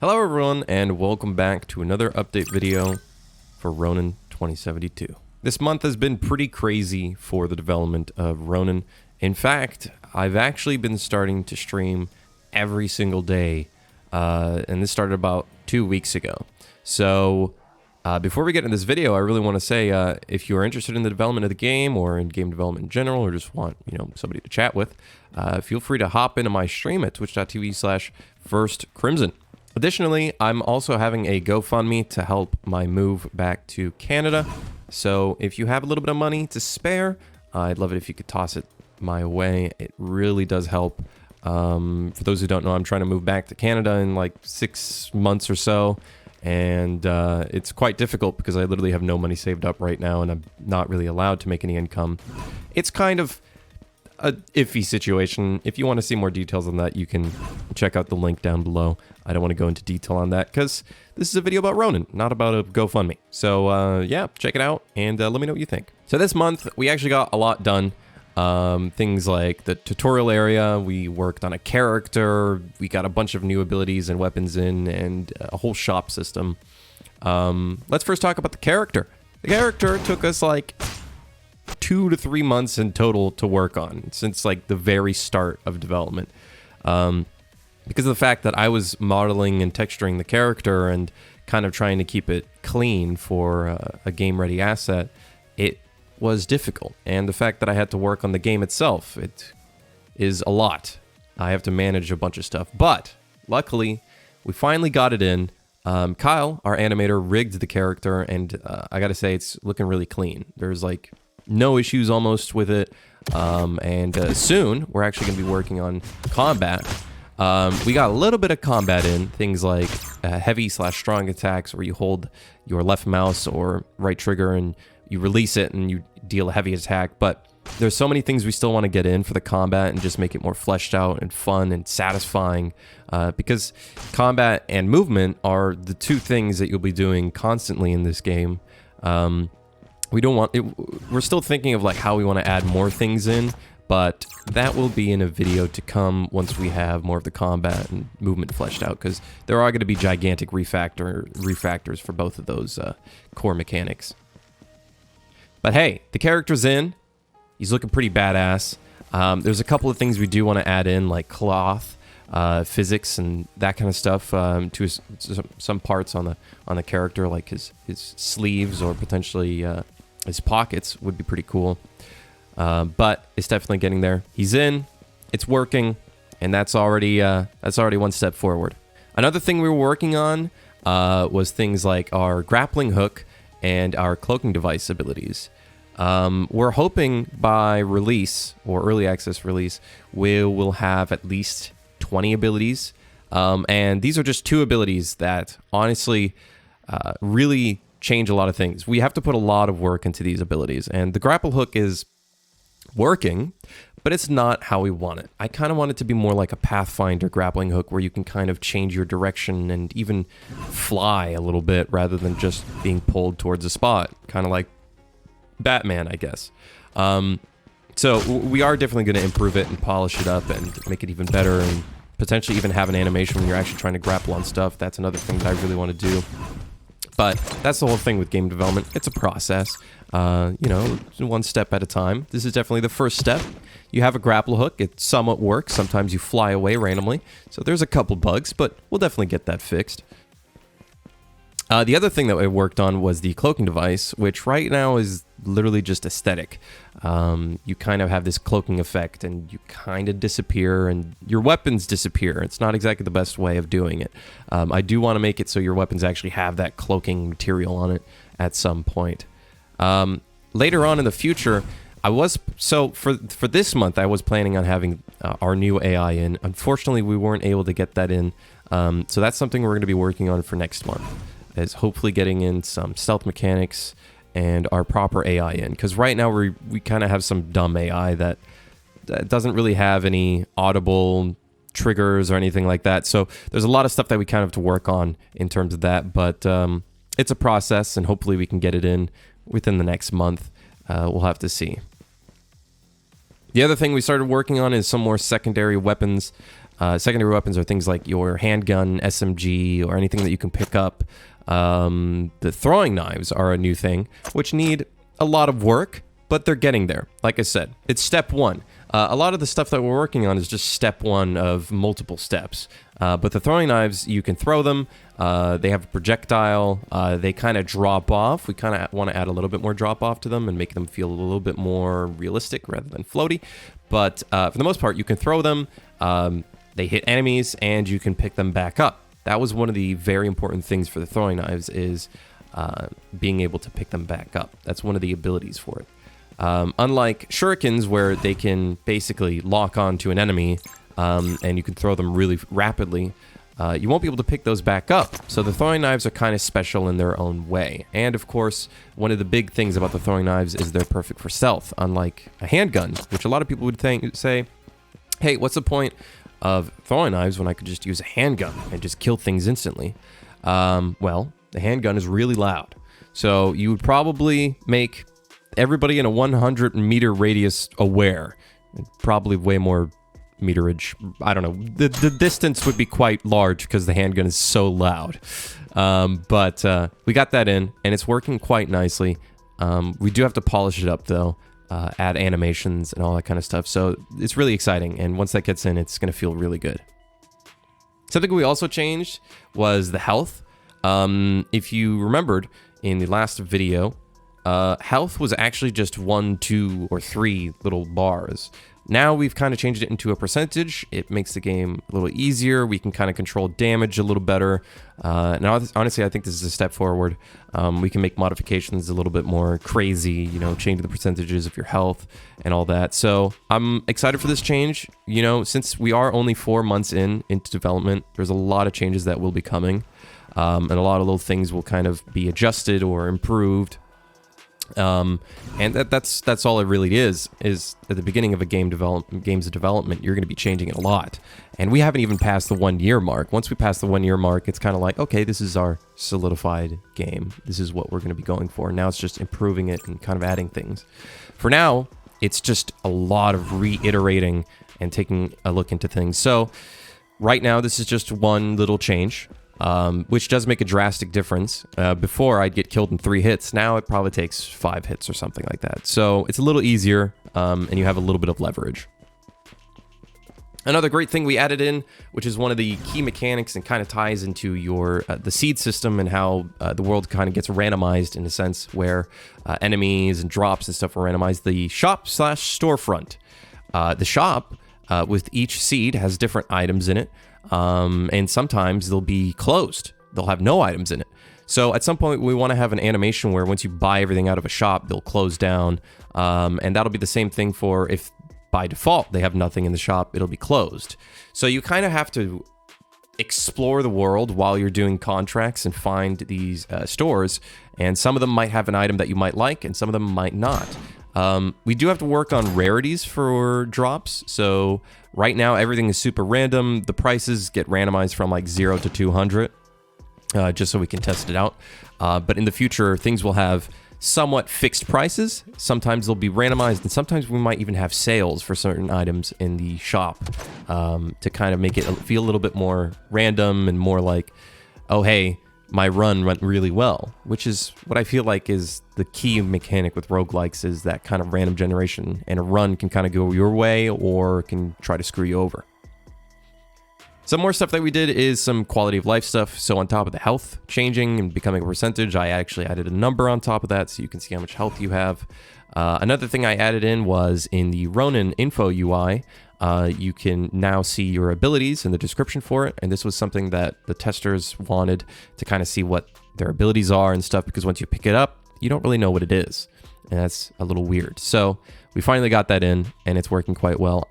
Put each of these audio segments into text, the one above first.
Hello everyone, and welcome back to another update video for Ronin 2072. This month has been pretty crazy for the development of Ronin. In fact, I've actually been starting to stream every single day, and this started about 2 weeks ago. So before we get into this video, I really want to say if you are interested in the development of the game or in game development in general, or just want somebody to chat with, feel free to hop into my stream at twitch.tv/firstcrimson. Additionally, I'm also having a GoFundMe to help my move back to Canada. So if you have a little bit of money to spare, I'd love it if you could toss it my way. It really does help. For those who don't know, I'm trying to move back to Canada in like 6 months or so. And it's quite difficult because I literally have no money saved up right now and I'm not really allowed to make any income. It's kind of a iffy situation. If you want to see more details on that, you can check out the link down below. I don't want to go into detail on that because this is a video about Ronin, not about a GoFundMe. So yeah, check it out and let me know what you think. So this month, we actually got a lot done. Things like the tutorial area, we worked on a character, we got a bunch of new abilities and weapons in, and a whole shop system. Let's first talk about the character. The character took us like 2 to 3 months in total to work on, since like the very start of development. Because of the fact that I was modeling and texturing the character and kind of trying to keep it clean for a game-ready asset, it was difficult. And the fact that I had to work on the game itself, it is a lot. I have to manage a bunch of stuff. But luckily, we finally got it in. Kyle, our animator, rigged the character, and I gotta say, it's looking really clean. There's like no issues almost with it. And soon, we're actually gonna be working on combat. We got a little bit of combat in, things like heavy/strong attacks where you hold your left mouse or right trigger and you release it and you deal a heavy attack, but there's so many things we still want to get in for the combat and just make it more fleshed out and fun and satisfying, because combat and movement are the two things that you'll be doing constantly in this game. We don't want it, we're still thinking of like how we want to add more things in, but that will be in a video to come once we have more of the combat and movement fleshed out, because there are going to be gigantic refactors for both of those core mechanics. But hey, the character's in. He's looking pretty badass. There's a couple of things we do want to add in, like cloth, physics, and that kind of stuff to some parts on the character, like his sleeves or potentially his pockets would be pretty cool. But it's definitely getting there. He's in. It's working, and that's already one step forward. Another thing we were working on was things like our grappling hook and our cloaking device abilities. We're hoping by release, or early access release, we will have at least 20 abilities. And these are just 2 abilities that honestly really change a lot of things. We have to put a lot of work into these abilities, and the grapple hook is working, but it's not how we want it. I kind of want it to be more like a Pathfinder grappling hook where you can kind of change your direction and even fly a little bit rather than just being pulled towards a spot, kind of like Batman, I guess. So we are definitely going to improve it and polish it up and make it even better, and potentially even have an animation when you're actually trying to grapple on stuff. That's another thing that I really want to do. But that's the whole thing with game development. It's a process, one step at a time. This is definitely the first step. You have a grapple hook. It somewhat works. Sometimes you fly away randomly. So there's a couple bugs, but we'll definitely get that fixed. The other thing that I worked on was the cloaking device, which right now is literally just aesthetic. You kind of have this cloaking effect and you kind of disappear and your weapons disappear. It's not exactly the best way of doing it. I do want to make it so your weapons actually have that cloaking material on it at some point. Later on in the future, for this month, I was planning on having our new AI in. Unfortunately, we weren't able to get that in. So that's something we're going to be working on for next month, is hopefully getting in some stealth mechanics and our proper AI in. Because right now we kind of have some dumb AI that doesn't really have any audible triggers or anything like that. So there's a lot of stuff that we kind of have to work on in terms of that. But it's a process, and hopefully we can get it in within the next month. We'll have to see. The other thing we started working on is some more secondary weapons. Secondary weapons are things like your handgun, SMG, or anything that you can pick up. The throwing knives are a new thing, which need a lot of work, but they're getting there. Like I said, it's step one. A lot of the stuff that we're working on is just step one of multiple steps. But the throwing knives, you can throw them. They have a projectile. They kind of drop off. We kind of want to add a little bit more drop off to them and make them feel a little bit more realistic rather than floaty. But for the most part, you can throw them. They hit enemies and you can pick them back up. That was one of the very important things for the throwing knives is being able to pick them back up. That's one of the abilities for it. Unlike shurikens, where they can basically lock on to an enemy and you can throw them really rapidly, you won't be able to pick those back up. So the throwing knives are kind of special in their own way. And of course, one of the big things about the throwing knives is they're perfect for stealth, unlike a handgun, which a lot of people would say, hey, what's the point of throwing knives when I could just use a handgun and just kill things instantly? Well, the handgun is really loud. So you would probably make everybody in a 100-meter radius aware. Probably way more meterage. I don't know. The distance would be quite large because the handgun is so loud. But we got that in, and it's working quite nicely. We do have to polish it up, though. Add animations and all that kind of stuff. So it's really exciting. And once that gets in, it's going to feel really good. Something we also changed was the health. If you remembered in the last video, health was actually just 1, 2, or 3 little bars. Now we've kind of changed it into a percentage. It makes the game a little easier. We can kind of control damage a little better. And honestly, I think this is a step forward. We can make modifications a little bit more crazy, you know, change the percentages of your health and all that. So I'm excited for this change. You know, since we are only 4 months into development, there's a lot of changes that will be coming. And a lot of little things will kind of be adjusted or improved. And that's all it really is at the beginning of a game's development, you're going to be changing it a lot. And we haven't even passed the 1 year mark. Once we pass the 1 year mark, it's kind of like, okay, this is our solidified game. This is what we're going to be going for. Now it's just improving it and kind of adding things. For now, it's just a lot of reiterating and taking a look into things. So right now, this is just one little change. Which does make a drastic difference. Before, I'd get killed in 3 hits. Now it probably takes 5 hits or something like that. So it's a little easier, and you have a little bit of leverage. Another great thing we added in, which is one of the key mechanics and kind of ties into your the seed system and how the world kind of gets randomized in a sense where enemies and drops and stuff are randomized. The shop/storefront. The shop with each seed has different items in it. And sometimes they'll be closed. They'll have no items in it. So at some point, we want to have an animation where once you buy everything out of a shop, they'll close down. And that'll be the same thing for if by default they have nothing in the shop, it'll be closed. So you kind of have to explore the world while you're doing contracts and find these stores. And some of them might have an item that you might like, and some of them might not. We do have to work on rarities for drops. So right now, everything is super random. The prices get randomized from like 0 to 200, just so we can test it out. But in the future, things will have somewhat fixed prices. Sometimes they'll be randomized, and sometimes we might even have sales for certain items in the shop to kind of make it feel a little bit more random and more like, oh, hey, my run went really well, which is what I feel like is the key mechanic with roguelikes is that kind of random generation, and a run can kind of go your way or can try to screw you over. Some more stuff that we did is some quality of life stuff. So on top of the health changing and becoming a percentage, I actually added a number on top of that so you can see how much health you have. Another thing I added in was in the Ronin info UI, you can now see your abilities in the description for it. And this was something that the testers wanted to kind of see what their abilities are and stuff, because once you pick it up, you don't really know what it is. And that's a little weird. So we finally got that in, and it's working quite well.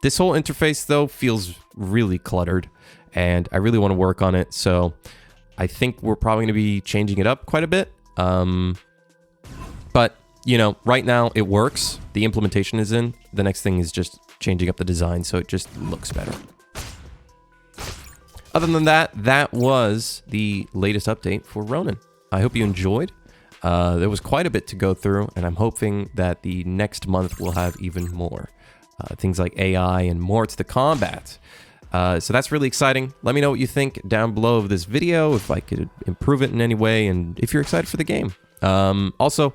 This whole interface, though, feels really cluttered, and I really want to work on it. So I think we're probably going to be changing it up quite a bit. But, you know, right now it works. The implementation is in. The next thing is just changing up the design so it just looks better. Other than that, that was the latest update for Ronin. I hope you enjoyed. There was quite a bit to go through, and I'm hoping that the next month we'll have even more. things like AI and more to the combat. So that's really exciting. Let me know what you think down below of this video, if I could improve it in any way, and if you're excited for the game. Also,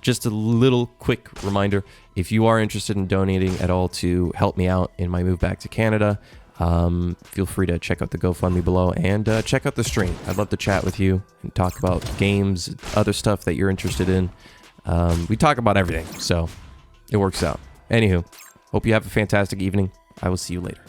just a little quick reminder, if you are interested in donating at all to help me out in my move back to Canada, feel free to check out the GoFundMe below and check out the stream. I'd love to chat with you and talk about games, other stuff that you're interested in. We talk about everything, so it works out. Anywho, hope you have a fantastic evening. I will see you later.